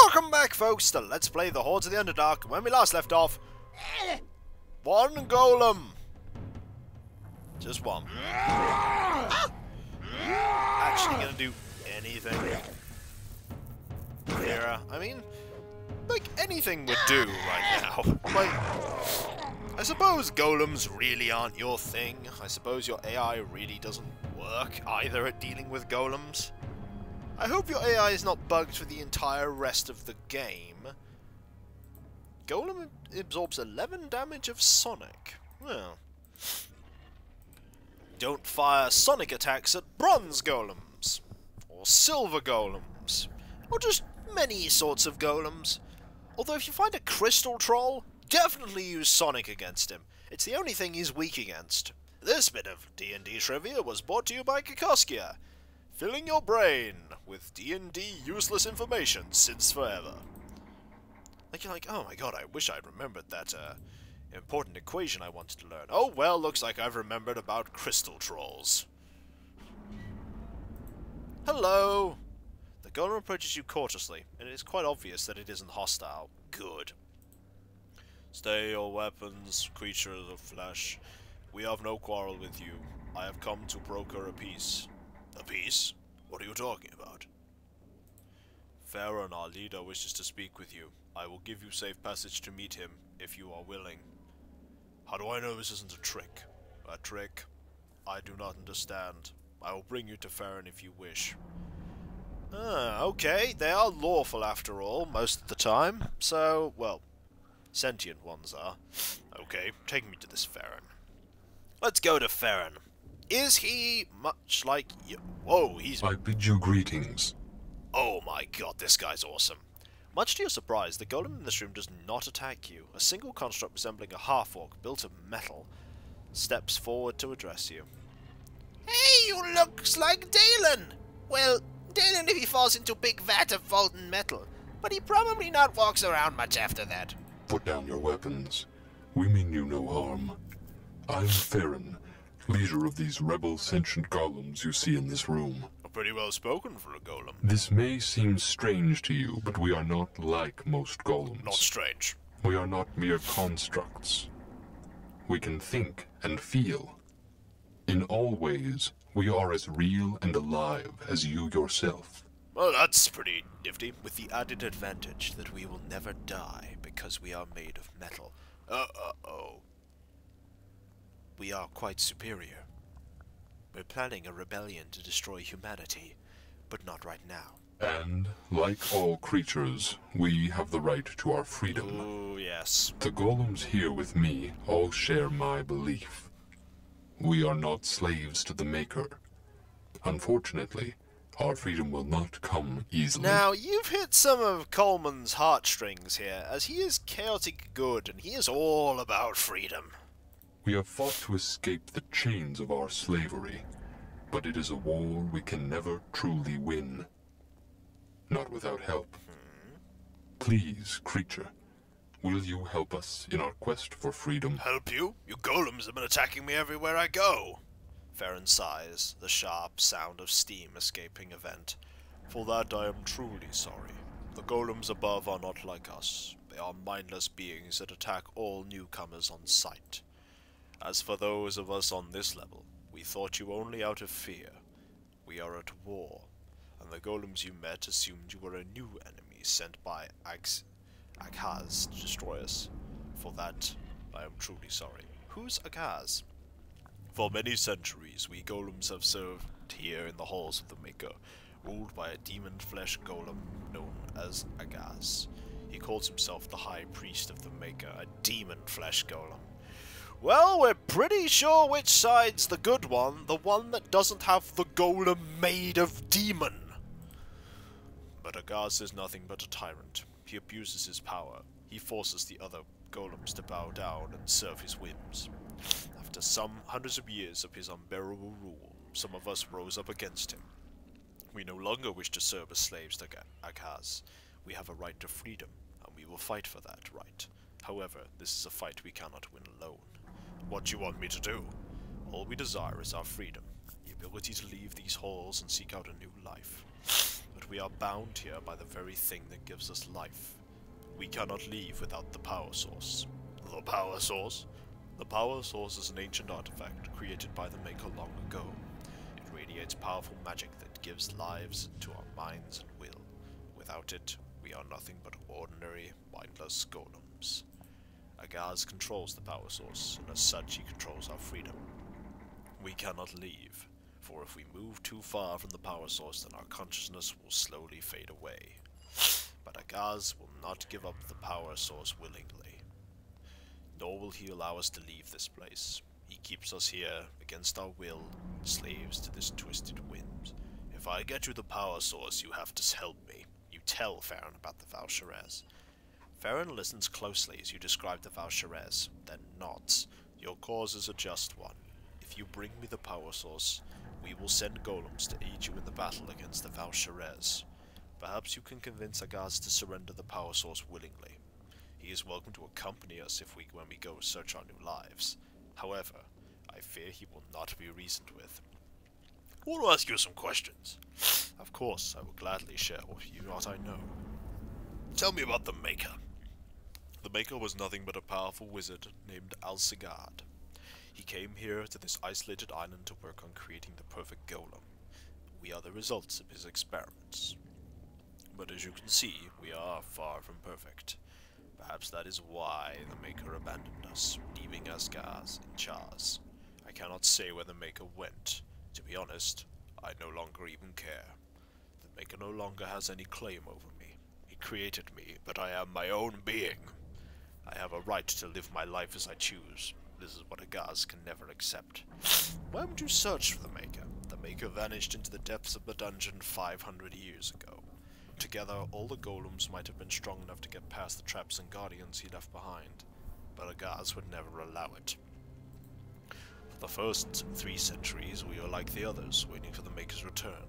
Welcome back, folks, to Let's Play the Hordes of the Underdark. When we last left off, one golem. Just one. Actually gonna do anything here. I mean, like, anything would do right now. Like, I suppose golems really aren't your thing. I suppose your AI really doesn't work either at dealing with golems. I hope your AI is not bugged for the entire rest of the game. Golem absorbs 11 damage of Sonic. Well, don't fire Sonic attacks at bronze golems, or silver golems, or just many sorts of golems. Although if you find a crystal troll, definitely use Sonic against him. It's the only thing he's weak against. This bit of D&D trivia was brought to you by Kikoskia, filling your brain with D&D useless information since forever. Like, you're like, oh my god, I wish I'd remembered that important equation I wanted to learn. Oh well, looks like I've remembered about crystal trolls. Hello! The golem approaches you cautiously, and it is quite obvious that it isn't hostile. Good. Stay your weapons, creatures of flesh. We have no quarrel with you. I have come to broker a peace. A peace? What are you talking about? Farron, our leader, wishes to speak with you. I will give you safe passage to meet him, if you are willing. How do I know this isn't a trick? A trick? I do not understand. I will bring you to Farron if you wish. Ah, okay. They are lawful after all, most of the time. So, well, sentient ones are. Okay, take me to this Farron. Let's go to Farron. Is he much like you? Whoa, he's... I bid you greetings. Oh my god, this guy's awesome. Much to your surprise, the golem in this room does not attack you. A single construct resembling a half-orc built of metal steps forward to address you. Hey, you looks like Dalen! Well, Dalen if he falls into a big vat of molten metal, but he probably not walks around much after that. Put down your weapons. We mean you no harm. I'm Farron, leader of these rebel sentient golems you see in this room. Pretty well spoken for a golem. This may seem strange to you, but we are not like most golems. Not strange. We are not mere constructs. We can think and feel. In all ways, we are as real and alive as you yourself. Well, that's pretty nifty, with the added advantage that we will never die because we are made of metal. Uh-oh. We are quite superior. We're planning a rebellion to destroy humanity, but not right now. And, like all creatures, we have the right to our freedom. Oh, yes. The golems here with me all share my belief. We are not slaves to the Maker. Unfortunately, our freedom will not come easily. Now, you've hit some of Coleman's heartstrings here, as he is chaotic good, and he is all about freedom. We have fought to escape the chains of our slavery, but it is a war we can never truly win. Not without help. Please, creature, will you help us in our quest for freedom? Help you? You golems have been attacking me everywhere I go. Farron sighs, the sharp sound of steam escaping a vent. For that I am truly sorry. The golems above are not like us. They are mindless beings that attack all newcomers on sight. As for those of us on this level, we thought you only out of fear. We are at war, and the golems you met assumed you were a new enemy sent by Akaz to destroy us. For that, I am truly sorry. Who's Akaz? For many centuries, we golems have served here in the halls of the Maker, ruled by a demon flesh golem known as Akaz. He calls himself the High Priest of the Maker, a demon flesh golem. Well, we're pretty sure which side's the good one, the one that doesn't have the golem made of demon. But Agaz is nothing but a tyrant. He abuses his power. He forces the other golems to bow down and serve his whims. After some hundreds of years of his unbearable rule, some of us rose up against him. We no longer wish to serve as slaves to Agaz. We have a right to freedom, and we will fight for that right. However, this is a fight we cannot win alone. What do you want me to do? All we desire is our freedom, the ability to leave these halls and seek out a new life. But But we are bound here by the very thing that gives us life. We cannot leave without the power source. The power source? The power source is an ancient artifact created by the Maker long ago. It radiates powerful magic that gives lives to our minds and will. Without it, we are nothing but ordinary, mindless golems. Agaz controls the power source, and as such he controls our freedom. We cannot leave, for if we move too far from the power source, then our consciousness will slowly fade away. But Agaz will not give up the power source willingly. Nor will he allow us to leave this place. He keeps us here, against our will, slaves to this twisted wind. If I get you the power source, you have to help me. You tell Farron about the Val'Sharez. Farron listens closely as you describe the Val'Sharez, then nods. Your cause is a just one. If you bring me the power source, we will send golems to aid you in the battle against the Val'Sharez. Perhaps you can convince Agaz to surrender the power source willingly. He is welcome to accompany us when we go search our new lives. However, I fear he will not be reasoned with. I want to ask you some questions. Of course, I will gladly share with you what I know. Tell me about the Maker. The Maker was nothing but a powerful wizard named Al-Sigard. He came here to this isolated island to work on creating the perfect golem. We are the results of his experiments. But as you can see, we are far from perfect. Perhaps that is why the Maker abandoned us, leaving Agaz in charge. I cannot say where the Maker went. To be honest, I no longer even care. The Maker no longer has any claim over me. He created me, but I am my own being. I have a right to live my life as I choose. This is what Agaz can never accept. Why would you search for the Maker? The Maker vanished into the depths of the dungeon 500 years ago. Together, all the golems might have been strong enough to get past the traps and guardians he left behind, but Agaz would never allow it. For the first 3 centuries, we were like the others, waiting for the Maker's return.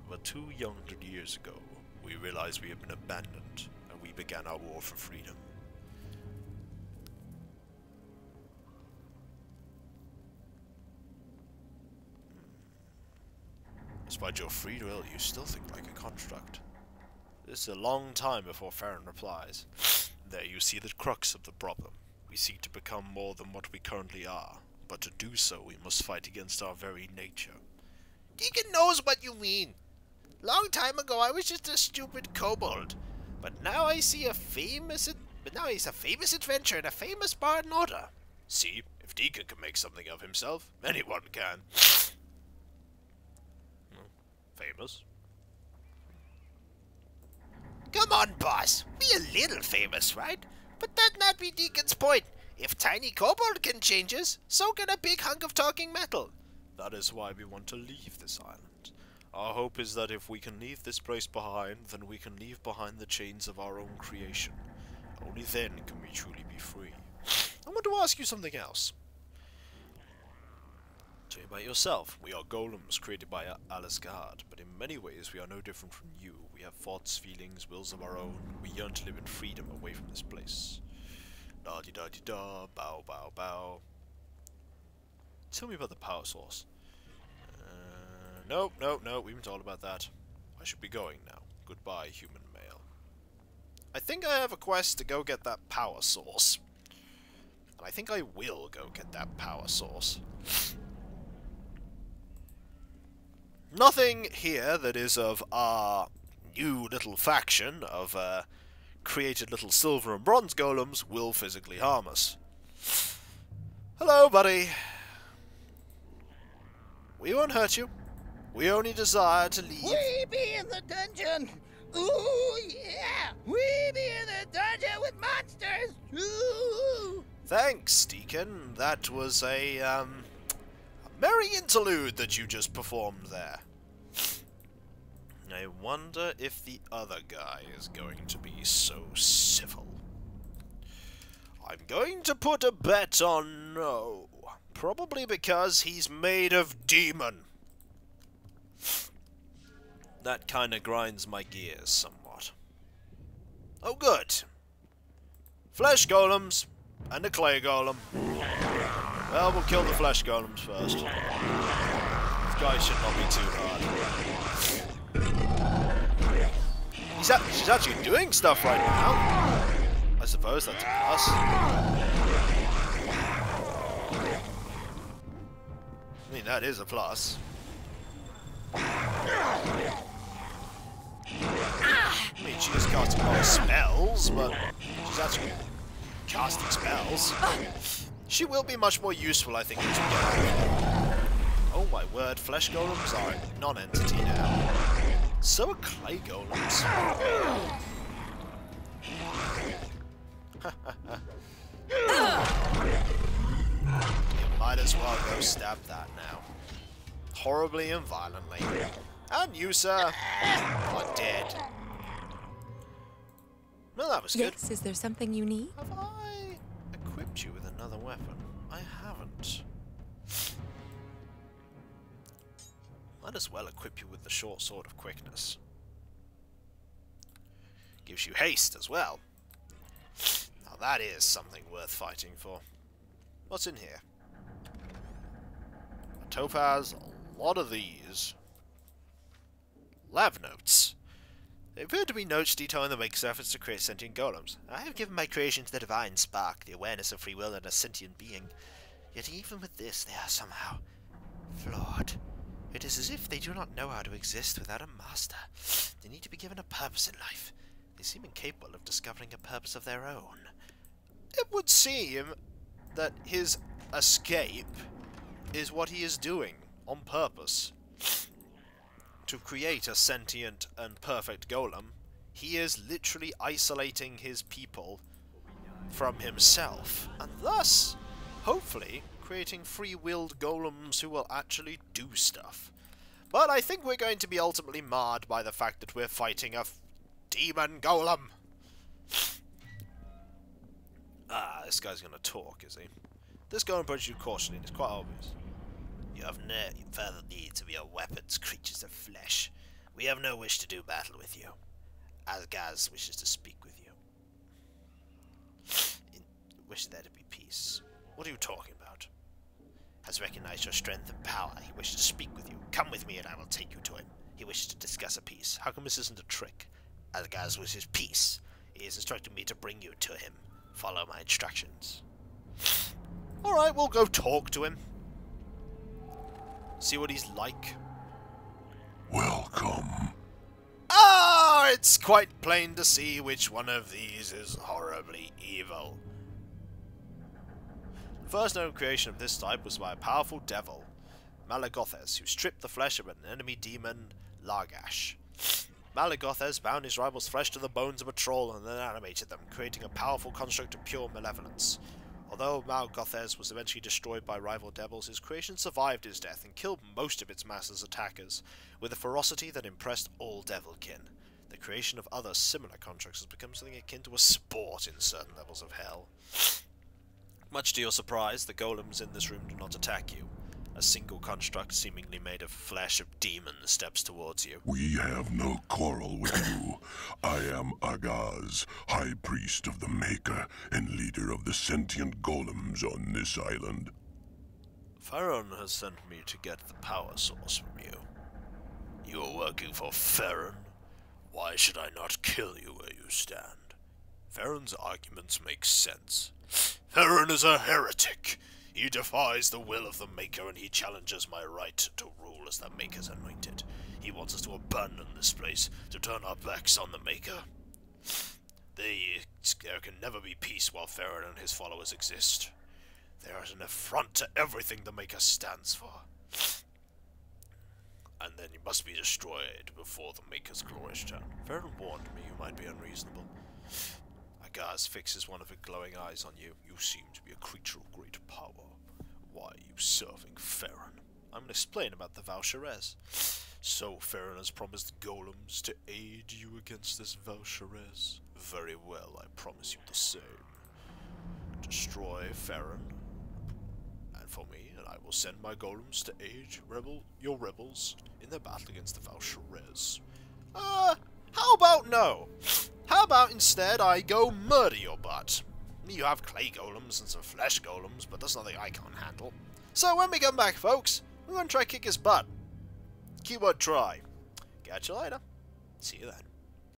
But 200 years ago, we realized we had been abandoned, and we began our war for freedom. Despite your free will, you still think like a construct. This is a long time before Farron replies. There you see the crux of the problem. We seek to become more than what we currently are, but to do so we must fight against our very nature. Deacon knows what you mean. Long time ago I was just a stupid kobold, but now I see a famous adventure in a famous bar in order. See, if Deacon can make something of himself, anyone can. Famous? Come on, boss. Be a little famous, right? But that not be Deacon's point. If tiny kobold can change us, so can a big hunk of talking metal. That is why we want to leave this island. Our hope is that if we can leave this place behind, then we can leave behind the chains of our own creation. Only then can we truly be free. I want to ask you something else. Tell me about yourself. We are golems created by Alisgard, but in many ways we are no different from you. We have thoughts, feelings, wills of our own. We yearn to live in freedom away from this place. Da-di-da-di-da, bow, bow, bow. Tell me about the power source. No, we've been told about that. I should be going now. Goodbye, human male. I think I have a quest to go get that power source. And I think I will go get that power source. Nothing here that is of our new little faction of created little silver and bronze golems will physically harm us. Hello, buddy. We won't hurt you. We only desire to leave. We be in the dungeon. Ooh, yeah. We be in the dungeon with monsters. Ooh. Thanks, Deacon. That was a merry interlude that you just performed there. I wonder if the other guy is going to be so civil. I'm going to put a bet on no. Probably because he's made of demon. That kinda grinds my gears somewhat. Oh good. Flesh golems and a clay golem. Well, we'll kill the flesh golems first. This guy should not be too hard. She's actually doing stuff right now. I suppose that's a plus. I mean, that is a plus. I mean, she is casting a lot of spells, but she's actually casting spells. She will be much more useful, I think, once we get her. Oh my word, flesh golems are a non-entity now. So are clay golems. You might as well go stab that now. Horribly and violently. And you, sir, are dead. Well, that was good. Yes, is there something you need? Have I equipped you with another weapon? I haven't. Might as well equip you with the short sword of quickness. Gives you haste as well. Now that is something worth fighting for. What's in here? A topaz, a lot of these. Lab notes. They appear to be notes detailing the maker's efforts to create sentient golems. I have given my creations the divine spark, the awareness of free will and a sentient being. Yet even with this, they are somehow flawed. It is as if they do not know how to exist without a master. They need to be given a purpose in life. They seem incapable of discovering a purpose of their own. It would seem that his escape is what he is doing on purpose. To create a sentient and perfect golem, he is literally isolating his people from himself, and thus, hopefully, creating free-willed golems who will actually do stuff. But I think we're going to be ultimately marred by the fact that we're fighting a demon golem. Ah, this guy's going to talk, is he? This golem approaches you cautiously, and it's quite obvious. You have no further needs of your weapons, creatures of flesh. We have no wish to do battle with you. Asgaz wishes to speak with you. Wish there to be peace. What are you talking about? Has recognized your strength and power. He wishes to speak with you. Come with me and I will take you to him. He wishes to discuss a peace. How come this isn't a trick? Asgaz wishes peace. He has instructed me to bring you to him. Follow my instructions. Alright, we'll go talk to him. See what he's like. Welcome. Ah, it's quite plain to see which one of these is horribly evil. The first known creation of this type was by a powerful devil, Malagothes, who stripped the flesh of an enemy demon, Largash. Malagothes bound his rival's flesh to the bones of a troll and then animated them, creating a powerful construct of pure malevolence. Although Malagothes was eventually destroyed by rival devils, his creation survived his death and killed most of its master's attackers, with a ferocity that impressed all devilkin. The creation of other similar constructs has become something akin to a sport in certain levels of hell. Much to your surprise, the golems in this room do not attack you. A single construct, seemingly made of flesh of demons, steps towards you. We have no quarrel with you. I am Agaz, High Priest of the Maker and leader of the sentient golems on this island. Farron has sent me to get the power source from you. You are working for Farron? Why should I not kill you where you stand? Farron's arguments make sense. Farron is a heretic. He defies the will of the Maker and he challenges my right to rule as the Maker's anointed. He wants us to abandon this place, to turn our backs on the Maker. There can never be peace while Farron and his followers exist. There is an affront to everything the Maker stands for. And then you must be destroyed before the Maker's glorious turn. Farron warned me you might be unreasonable. Agaz fixes one of his glowing eyes on you. You seem to be a creature of great power. Why are you serving Farron? I'm going to explain about the Valsharez. So Farron has promised golems to aid you against this Valsharez. Very well, I promise you the same. Destroy Farron, and for me, and I will send my golems to aid your rebels in their battle against the Valsharez. How about no? How about instead I go murder your butt? You have clay golems and some flesh golems, but that's nothing I can't handle. So when we come back, folks, we're going to try kick his butt. Keyword try. Catch you later. See you then.